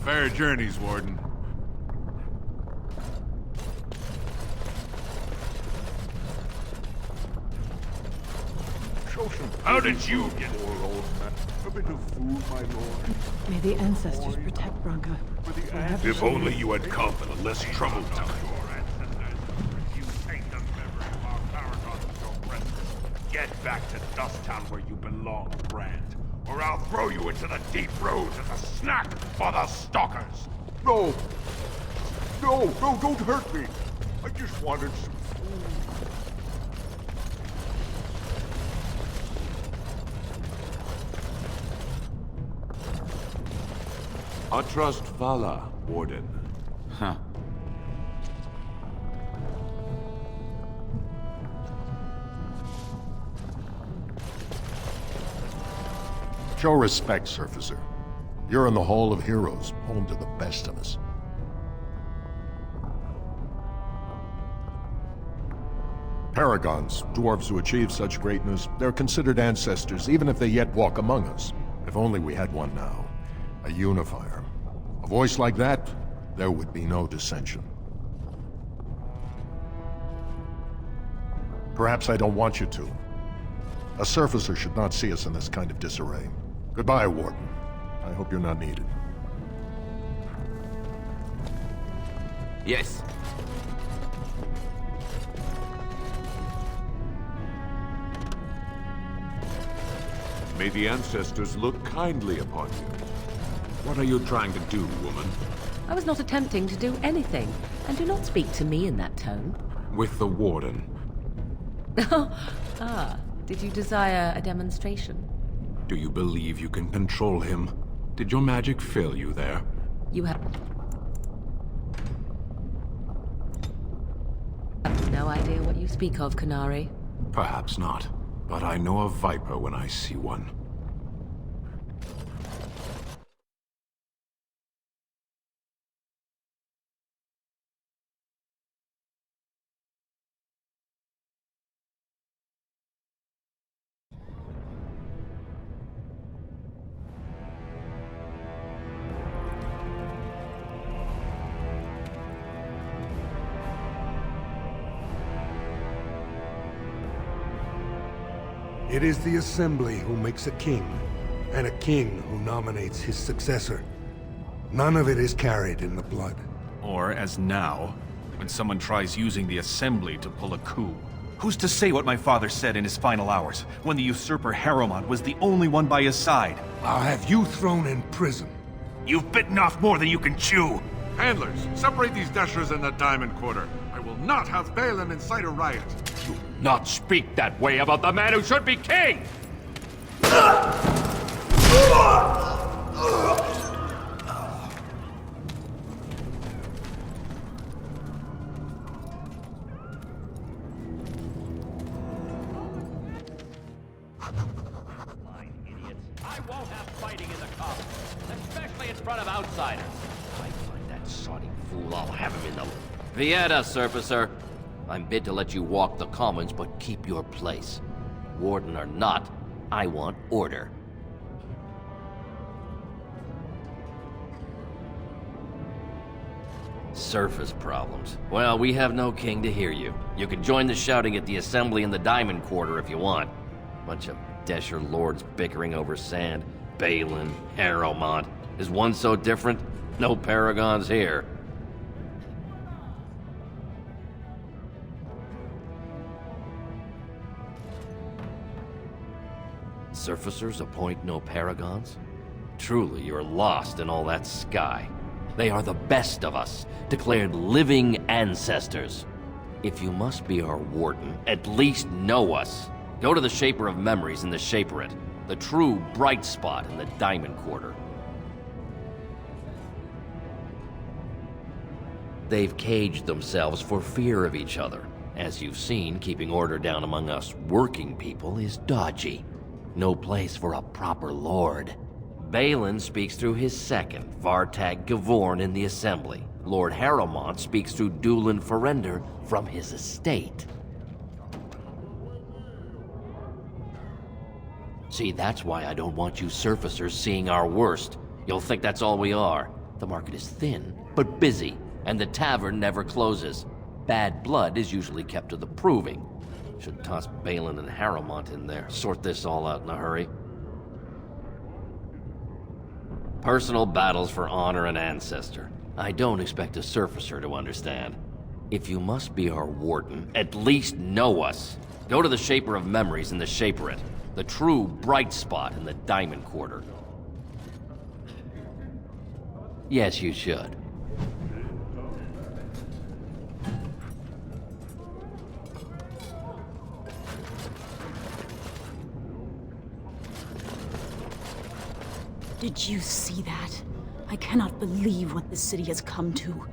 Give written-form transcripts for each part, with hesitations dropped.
Fair journeys, Warden. How did you get poor old man? A bit of food, my lord. May the ancestors protect Branka. If only you had come at a less troubled time. Get back to Dusttown where you belong, Brand. Or I'll throw you into the deep roads as a snack for the stalkers. No! No, no, don't hurt me! I just wanted some food. I trust Vala, Warden. Huh. Show respect, Surfacer. You're in the Hall of Heroes, home to the best of us. Paragons, dwarves who achieve such greatness, they're considered ancestors even if they yet walk among us. If only we had one now. A unifier. A voice like that, there would be no dissension. Perhaps I don't want you to. A Surfacer should not see us in this kind of disarray. Goodbye, Warden. I hope you're not needed. Yes. May the ancestors look kindly upon you. What are you trying to do, woman? I was not attempting to do anything, and do not speak to me in that tone. With the Warden. Ah, did you desire a demonstration? Do you believe you can control him? Did your magic fail you there? You have no idea what you speak of, Canary. Perhaps not, but I know a viper when I see one. It is the Assembly who makes a king, and a king who nominates his successor. None of it is carried in the blood. Or, as now, when someone tries using the Assembly to pull a coup. Who's to say what my father said in his final hours, when the usurper Harrowmont was the only one by his side? I'll have you thrown in prison. You've bitten off more than you can chew. Handlers, separate these dashers in the Diamond Quarter. I will not have Balin incite a riot. Do not speak that way about the man who should be king! I won't have fighting in the Commons, especially in front of outsiders. I find that soddy fool, I'll have him in the... Vieta, Surfacer. I'm bid to let you walk the Commons, but keep your place. Warden or not, I want order. Surface problems. Well, we have no king to hear you. You can join the shouting at the Assembly in the Diamond Quarter if you want. Bunch of Desher lords bickering over sand. Balin, Harrowmont. Is one so different? No paragons here. Surfacers appoint no paragons? Truly, you're lost in all that sky. They are the best of us, declared living ancestors. If you must be our warden, at least know us. Go to the Shaper of Memories in the Shaperate, the true bright spot in the Diamond Quarter. They've caged themselves for fear of each other. As you've seen, keeping order down among us working people is dodgy. No place for a proper lord. Balin speaks through his second, Vartag Gavorn, in the Assembly. Lord Harrowmont speaks through Dulin Ferender from his estate. See, that's why I don't want you surfacers seeing our worst. You'll think that's all we are. The market is thin, but busy, and the tavern never closes. Bad blood is usually kept to the proving. Should toss Balin and Harrowmont in there, sort this all out in a hurry. Personal battles for honor and ancestor. I don't expect a surfacer to understand. If you must be our warden, at least know us. Go to the Shaper of Memories in the Shaperate, the true bright spot in the Diamond Quarter. Yes, you should. Did you see that? I cannot believe what this city has come to.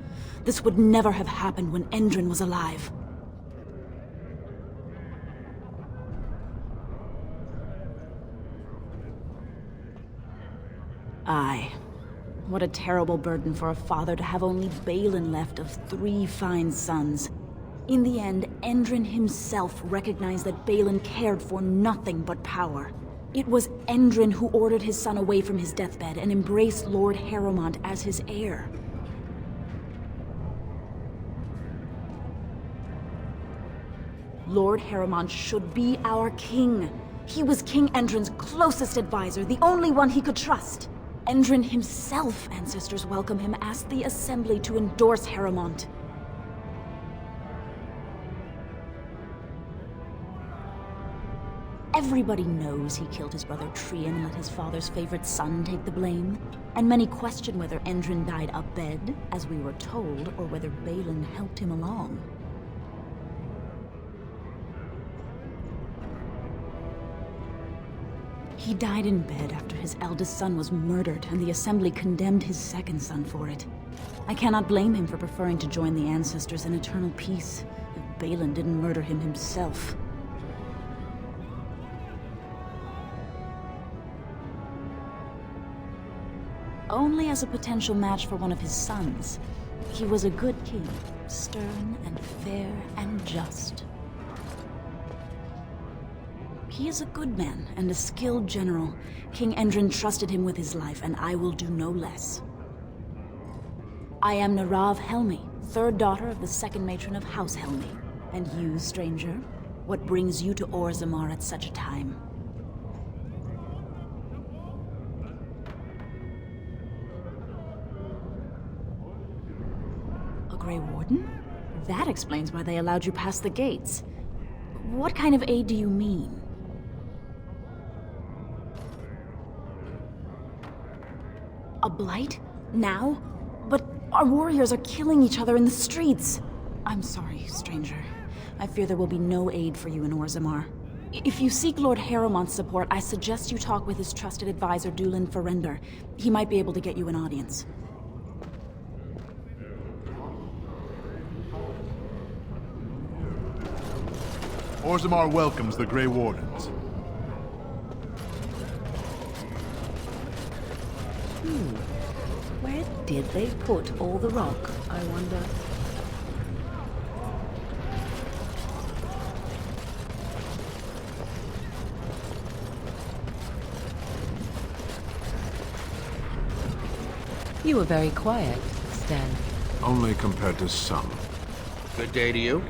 This would never have happened when Endrin was alive. Aye. What a terrible burden for a father to have only Balin left of 3 fine sons. In the end, Endrin himself recognized that Balin cared for nothing but power. It was Endrin who ordered his son away from his deathbed and embraced Lord Harrowmont as his heir. Lord Harrowmont should be our king. He was King Endrin's closest advisor, the only one he could trust. Endrin himself, ancestors welcome him, asked the Assembly to endorse Harrowmont. Everybody knows he killed his brother Trian and let his father's favorite son take the blame. And many question whether Endrin died abed, as we were told, or whether Balin helped him along. He died in bed after his eldest son was murdered, and the Assembly condemned his second son for it. I cannot blame him for preferring to join the ancestors in eternal peace, if Balin didn't murder him himself. Only as a potential match for one of his sons. He was a good king, stern and fair and just. He is a good man and a skilled general. King Endrin trusted him with his life, and I will do no less. I am Narav Helmi, 3rd daughter of the 2nd matron of House Helmi. And you, stranger, what brings you to Orzammar at such a time? A Grey Warden? That explains why they allowed you past the gates. What kind of aid do you mean? A blight? Now? But our warriors are killing each other in the streets. I'm sorry, stranger. I fear there will be no aid for you in Orzammar. If you seek Lord Harrowmont's support, I suggest you talk with his trusted advisor, Dulin Ferender. He might be able to get you an audience. Orzammar welcomes the Grey Wardens. Where did they put all the rock, I wonder? You were very quiet, Stan. Only compared to some. Good day to you.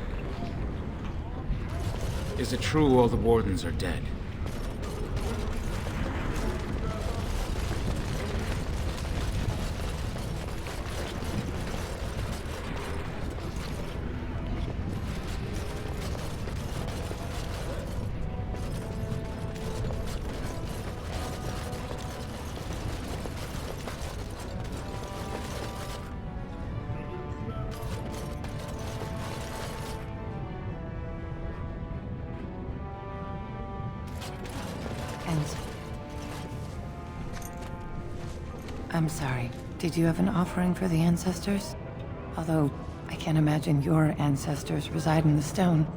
Is it true all the wardens are dead? I'm sorry. Did you have an offering for the ancestors? Although, I can't imagine your ancestors reside in the stone.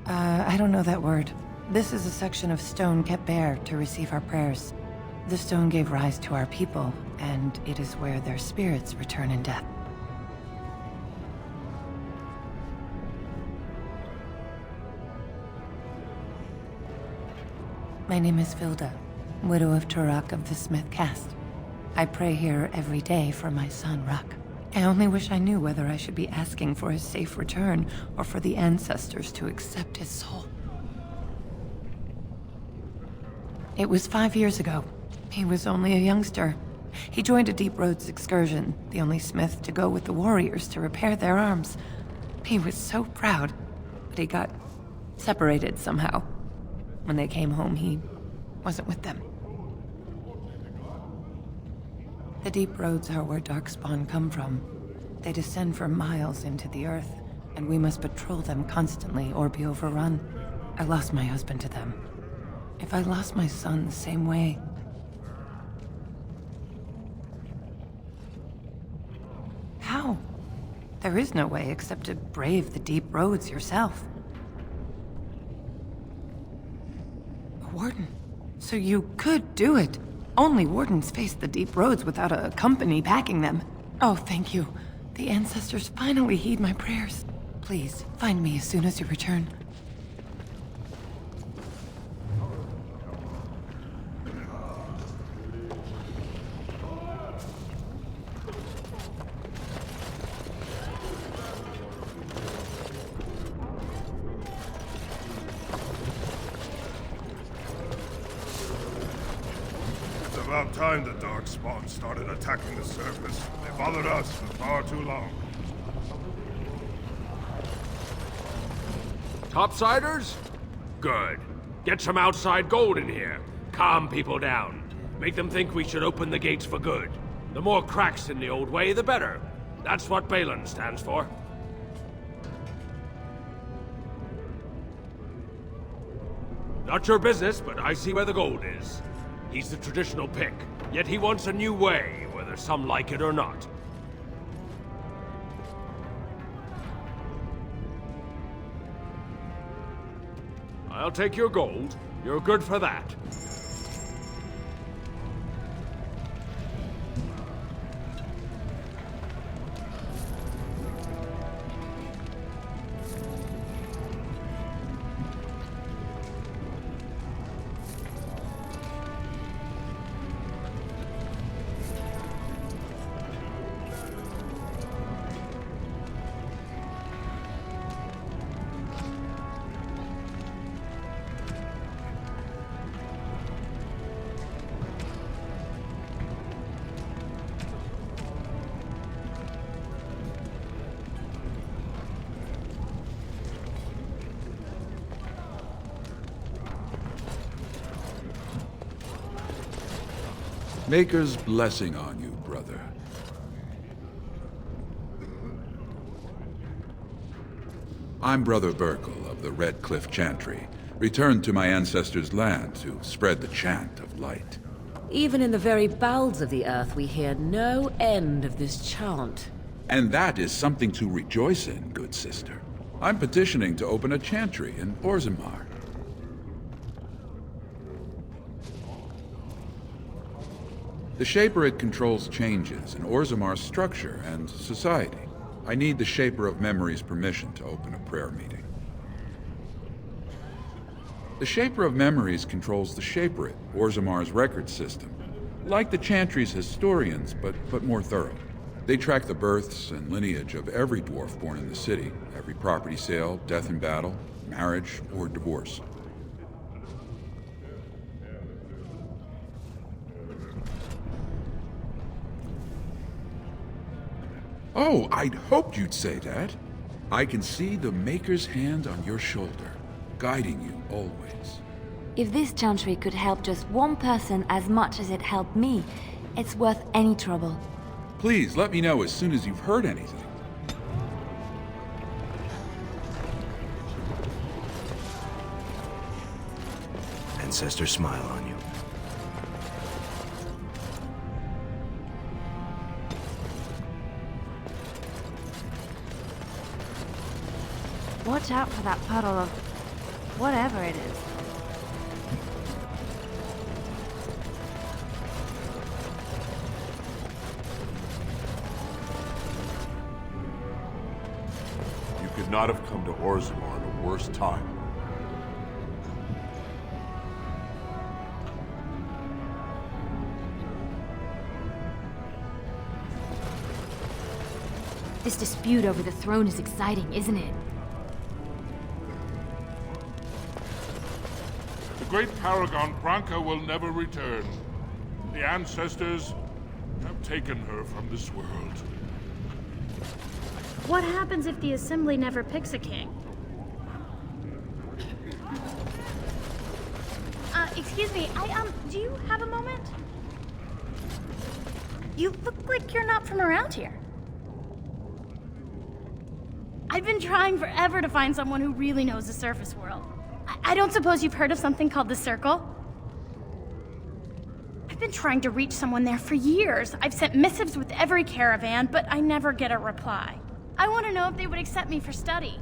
I don't know that word. This is a section of stone kept bare to receive our prayers. The stone gave rise to our people, and it is where their spirits return in death. My name is Vilda, widow of Turok of the Smith caste. I pray here every day for my son, Ruck. I only wish I knew whether I should be asking for his safe return or for the ancestors to accept his soul. It was 5 years ago. He was only a youngster. He joined a Deep Roads excursion, the only smith to go with the warriors to repair their arms. He was so proud, but he got separated somehow. When they came home, he wasn't with them. The Deep Roads are where Darkspawn come from. They descend for miles into the earth, and we must patrol them constantly or be overrun. I lost my husband to them. If I lost my son the same way... How? There is no way except to brave the Deep Roads yourself. A warden. So you could do it. Only wardens face the Deep Roads without a company backing them. Oh, thank you. The ancestors finally heed my prayers. Please, find me as soon as you return. About time the Darkspawn started attacking the surface. They bothered us for far too long. Topsiders? Good. Get some outside gold in here. Calm people down. Make them think we should open the gates for good. The more cracks in the old way, the better. That's what Balin stands for. Not your business, but I see where the gold is. He's the traditional pick, yet he wants a new way, whether some like it or not. I'll take your gold. You're good for that. Maker's blessing on you, brother. I'm Brother Burkle of the Red Cliff Chantry, returned to my ancestors' land to spread the chant of light. Even in the very bowels of the earth, we hear no end of this chant. And that is something to rejoice in, good sister. I'm petitioning to open a chantry in Orzammar. The Shaperit controls changes in Orzammar's structure and society. I need the Shaper of Memory's permission to open a prayer meeting. The Shaper of Memories controls the Shaperit, Orzammar's record system. Like the Chantry's historians, but more thorough. They track the births and lineage of every dwarf born in the city, every property sale, death in battle, marriage, or divorce. Oh, I'd hoped you'd say that. I can see the Maker's hand on your shoulder, guiding you always. If this chantry could help just one person as much as it helped me, it's worth any trouble. Please, let me know as soon as you've heard anything. Ancestors smile on you. Watch out for that puddle of whatever it is. You could not have come to Orzammar at a worse time. This dispute over the throne is exciting, isn't it? The great paragon Branka will never return. The ancestors have taken her from this world. What happens if the Assembly never picks a king? Excuse me, do you have a moment? You look like you're not from around here. I've been trying forever to find someone who really knows the surface world. I don't suppose you've heard of something called the Circle? I've been trying to reach someone there for years. I've sent missives with every caravan, but I never get a reply. I want to know if they would accept me for study.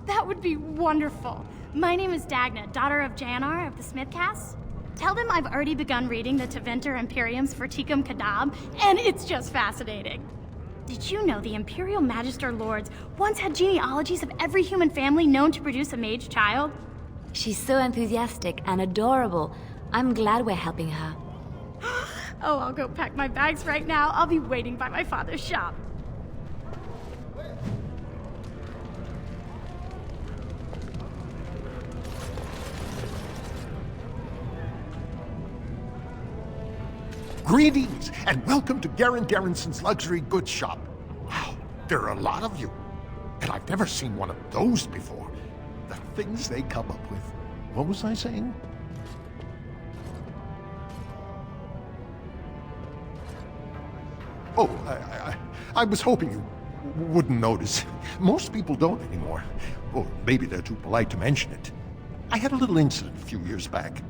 That would be wonderful. My name is Dagna, daughter of Janar of the Smithcast. Tell them I've already begun reading the Tevinter Imperiums for Tikum Kadab, and it's just fascinating. Did you know the Imperial Magister Lords once had genealogies of every human family known to produce a mage child? She's so enthusiastic and adorable. I'm glad we're helping her. Oh, I'll go pack my bags right now. I'll be waiting by my father's shop. Greetings, and welcome to Garen Garrison's luxury goods shop. Wow, there are a lot of you. And I've never seen one of those before. The things they come up with. What was I saying? Oh, I was hoping you wouldn't notice. Most people don't anymore. Or maybe they're too polite to mention it. I had a little incident a few years back.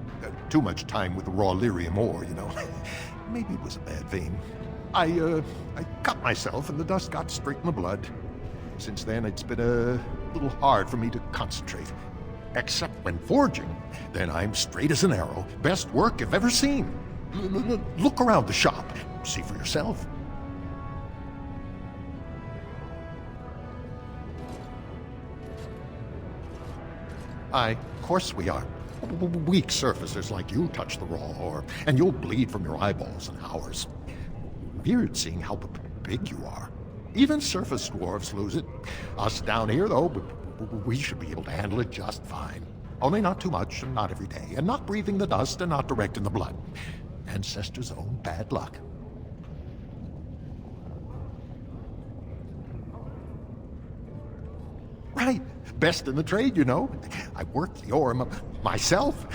Too much time with the raw lyrium ore, you know. Maybe it was a bad vein. I cut myself and the dust got straight in the blood. Since then, it's been a little hard for me to concentrate. Except when forging. Then I'm straight as an arrow. Best work I've ever seen. Look around the shop. See for yourself. Of course we are. Weak surfacers like you touch the raw ore, and you'll bleed from your eyeballs in hours. Weird seeing how big you are. Even surface dwarves lose it. Us down here, though, we should be able to handle it just fine. Only not too much, and not every day, and not breathing the dust, and not direct in the blood. Ancestors' own bad luck. Right. Best in the trade, you know. I work the ore myself.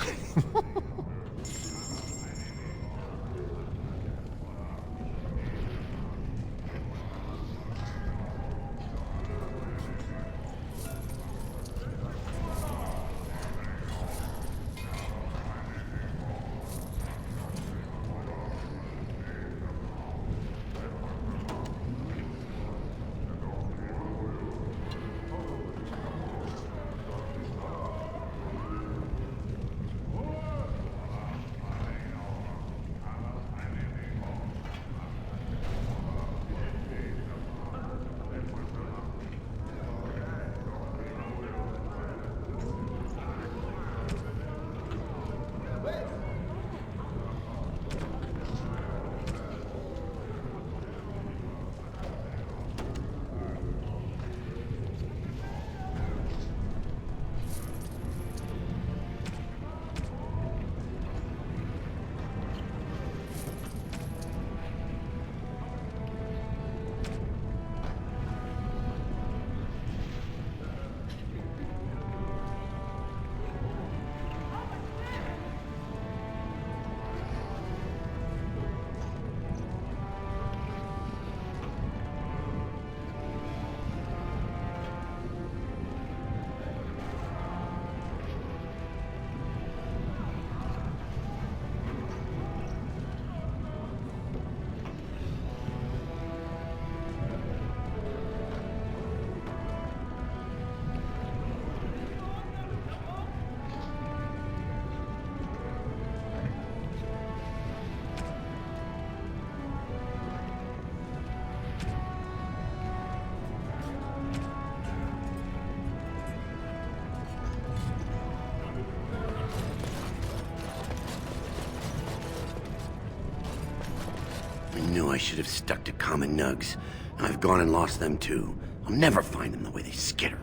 I knew I should have stuck to common nugs. I've gone and lost them too. I'll never find them the way they skitter.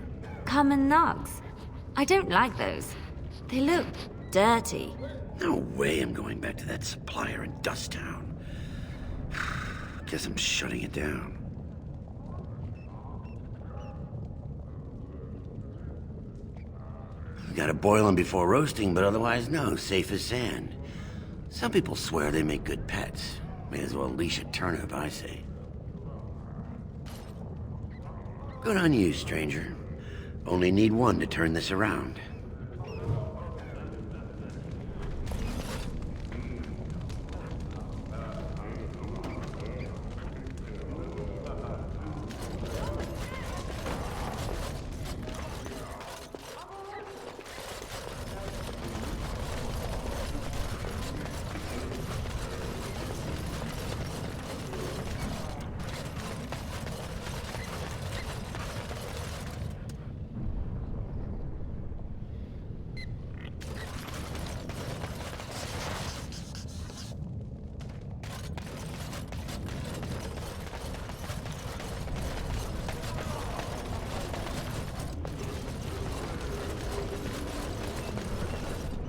Common nugs? I don't like those. They look dirty. No way I'm going back to that supplier in Dust Town. Guess I'm shutting it down. Gotta boil them before roasting, but otherwise no, safe as sand. Some people swear they make good pets. May as well leash a turnip, I say. Good on you, stranger. Only need one to turn this around.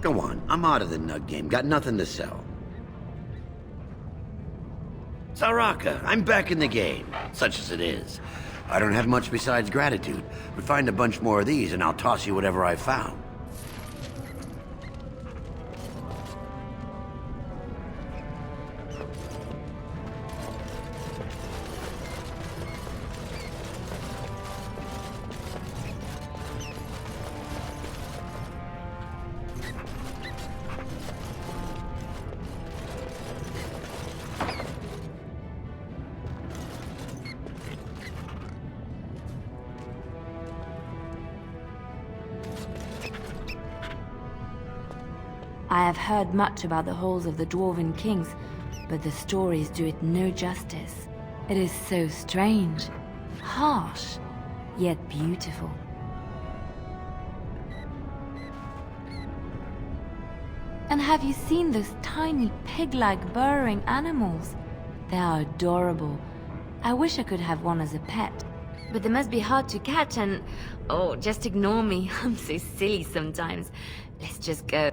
Go on, I'm out of the nug game. Got nothing to sell. Saraka, I'm back in the game, such as it is. I don't have much besides gratitude, but find a bunch more of these and I'll toss you whatever I found. I have heard much about the halls of the Dwarven Kings, but the stories do it no justice. It is so strange, harsh, yet beautiful. And have you seen those tiny pig-like burrowing animals? They are adorable. I wish I could have one as a pet. But they must be hard to catch and... Oh, just ignore me. I'm so silly sometimes. Let's just go.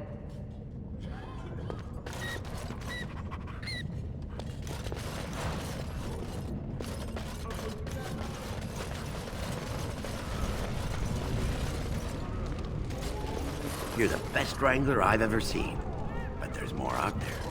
You're the best wrangler I've ever seen. But there's more out there.